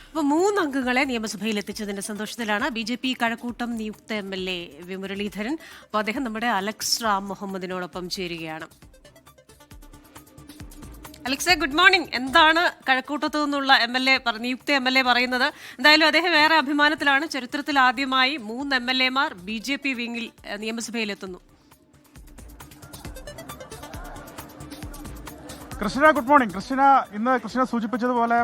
അപ്പോൾ 3 അംഗങ്ങളെ നിയമസഭയിൽ എത്തിച്ചതിന്റെ സന്തോഷത്തിലാണ് ബിജെപി കഴക്കൂട്ടം നിയുക്ത MLA വി മുരളീധരൻ. അപ്പോൾ അദ്ദേഹം നമ്മുടെ അലക്സ് റാം മുഹമ്മദിനോടൊപ്പം ചേരുകയാണ്. അലക്സെ, ഗുഡ് മോർണിംഗ്. എന്താണ് കഴക്കൂട്ടത്തു നിന്നുള്ള നിയുക്ത MLA പറയുന്നത്? എന്തായാലും അദ്ദേഹം വേറെ അഭിമാനത്തിലാണ്. ചരിത്രത്തിൽ ആദ്യമായി 3 MLA-മാർ BJP വിങ്ങിൽ നിയമസഭയിലെത്തുന്നു. Krishna, good morning. ഇന്ന് കൃഷ്ണ സൂചിപ്പിച്ചതുപോലെ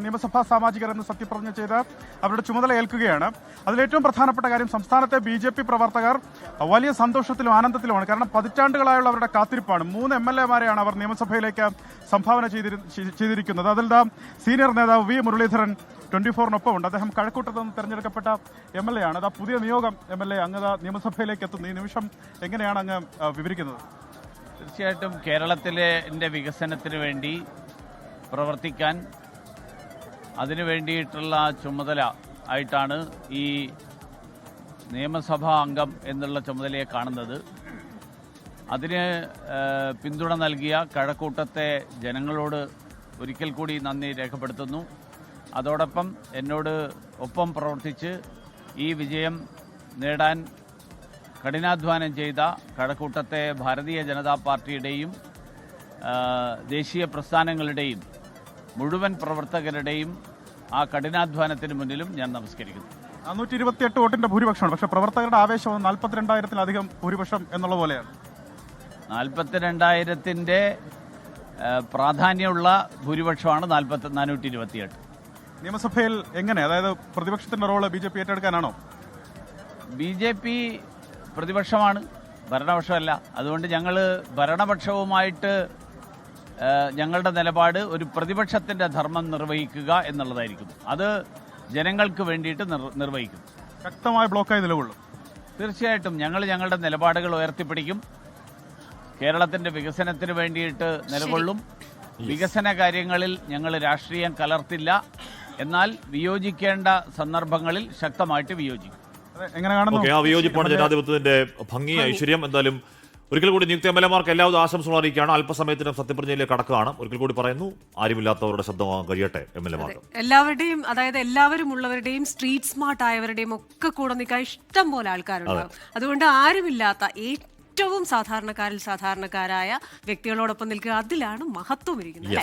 നിയമസഭാ സാമാജികർ എന്ന് സത്യപ്രതിജ്ഞ ചെയ്ത് അവരുടെ ചുമതല ഏൽക്കുകയാണ്. അതിലേറ്റവും പ്രധാനപ്പെട്ട കാര്യം, സംസ്ഥാനത്തെ BJP പ്രവർത്തകർ വലിയ സന്തോഷത്തിലും ആനന്ദത്തിലുമാണ്. കാരണം പതിറ്റാണ്ടുകളായുള്ള അവരുടെ കാത്തിരിപ്പാണ്. 3 MLA-മാരെയാണ് അവർ നിയമസഭയിലേക്ക് സംഭാവന ചെയ്തിരിക്കുന്നത്. അതിൽ സീനിയർ നേതാവ് വി മുരളീധരൻ 24-നൊപ്പം ഉണ്ട്. അദ്ദേഹം കഴക്കൂട്ടത്ത് നിന്ന് തെരഞ്ഞെടുക്കപ്പെട്ട MLA ആണ്. പുതിയ നിയോഗം MLA അങ്ങ് നിയമസഭയിലേക്ക് എത്തുന്നു. ഈ നിമിഷം എങ്ങനെയാണ് അങ്ങ് വിവരിക്കുന്നത്? തീർച്ചയായിട്ടും കേരളത്തിലെ വികസനത്തിന് വേണ്ടി പ്രവർത്തിക്കാൻ അതിനു വേണ്ടിയിട്ടുള്ള ചുമതല ആയിട്ടാണ് ഈ നിയമസഭാ അംഗം എന്നുള്ള ചുമതലയെ കാണുന്നത്. അതിന് പിന്തുണ നൽകിയ കഴക്കൂട്ടത്തെ ജനങ്ങളോട് ഒരിക്കൽ കൂടി നന്ദി രേഖപ്പെടുത്തുന്നു. അതോടൊപ്പം എന്നോട് ഒപ്പം പ്രവർത്തിച്ച് ഈ വിജയം നേടാൻ കഠിനാധ്വാനം ചെയ്ത കഴക്കൂട്ടത്തെ ഭാരതീയ ജനതാ പാർട്ടിയുടെയും ദേശീയ പ്രസ്ഥാനങ്ങളുടെയും മുഴുവൻ പ്രവർത്തകരുടെയും ആ കഠിനാധ്വാനത്തിന് മുന്നിലും ഞാൻ നമസ്കരിക്കുന്നു. 428 വോട്ടിന്റെ ഭൂരിപക്ഷമാണ്. പക്ഷേ പ്രവർത്തകരുടെ ആവേശം 42,000-ലധികം ഭൂരിപക്ഷം എന്നുള്ള പോലെയാണ്. 42,000-ന്റെ പ്രാധാന്യമുള്ള ഭൂരിപക്ഷമാണ് 428. നിയമസഭയിൽ എങ്ങനെ, അതായത് പ്രതിപക്ഷത്തിന്റെ റോള് BJP ഏറ്റെടുക്കാനാണോ? BJP പ്രതിപക്ഷമാണ്, ഭരണപക്ഷമല്ല. അതുകൊണ്ട് ഞങ്ങൾ ഭരണപക്ഷവുമായിട്ട് ഞങ്ങളുടെ നിലപാട് ഒരു പ്രതിപക്ഷത്തിന്റെ ധർമ്മം നിർവഹിക്കുക എന്നുള്ളതായിരിക്കും. അത് ജനങ്ങൾക്ക് വേണ്ടിയിട്ട് നിർവഹിക്കും. ശക്തമായ ബ്ലോക്കായി നിലകൊള്ളും. തീർച്ചയായിട്ടും ഞങ്ങളുടെ നിലപാടുകൾ ഉയർത്തിപ്പിടിക്കും. കേരളത്തിന്റെ വികസനത്തിന് വേണ്ടിയിട്ട് നിലകൊള്ളും. വികസന കാര്യങ്ങളിൽ ഞങ്ങൾ രാഷ്ട്രീയം കലർത്തില്ല. എന്നാൽ വിയോജിക്കേണ്ട സന്ദർഭങ്ങളിൽ ശക്തമായിട്ട് വിയോജിക്കും. ആ വിയോജിപ്പാണ് ജനാധിപത്യത്തിന്റെ ഭംഗി, ഐശ്വര്യം. എന്തായാലും ഒരിക്കൽ കൂടി നിയുക്ത MLA-മാർക്ക് എല്ലാവിധ ആശംസകളും അറിയിക്കുകയാണ്. അല്പസമയത്തിനും സത്യപ്രതിജ്ഞയിലേക്ക് കടക്കുകയാണ്. ഒരിക്കൽ കൂടി പറയുന്നു, ആരുമില്ലാത്തവരുടെ ശബ്ദമാകാൻ കഴിയട്ടെ MLA-മാർക്ക്. എല്ലാവരുടെയും, അതായത് എല്ലാവരും ഉള്ളവരുടെയും സ്ട്രീറ്റ് സ്മാർട്ട് ആയവരുടെയും ഒക്കെ കൂടെ നിൽക്കാൻ ഇഷ്ടം പോലെ ആൾക്കാരുണ്ടാവും. അതുകൊണ്ട് ആരുമില്ലാത്ത ഏറ്റവും സാധാരണക്കാരായ വ്യക്തികളോടൊപ്പം നിൽക്കുക, അതിലാണ് മഹത്വം ഇരിക്കുന്നത്.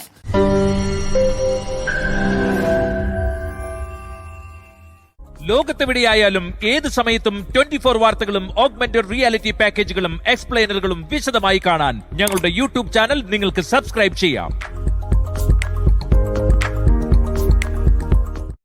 ലോകത്തെവിടെയായാലും ഏത് സമയത്തും 24 വാർത്തകളും ഓഗ്മെന്റഡ് റിയാലിറ്റി പാക്കേജുകളും എക്സ്പ്ലെയിനറുകളും വിശദമായി കാണാൻ ഞങ്ങളുടെ YouTube ചാനൽ നിങ്ങൾക്ക് സബ്സ്ക്രൈബ് ചെയ്യാം.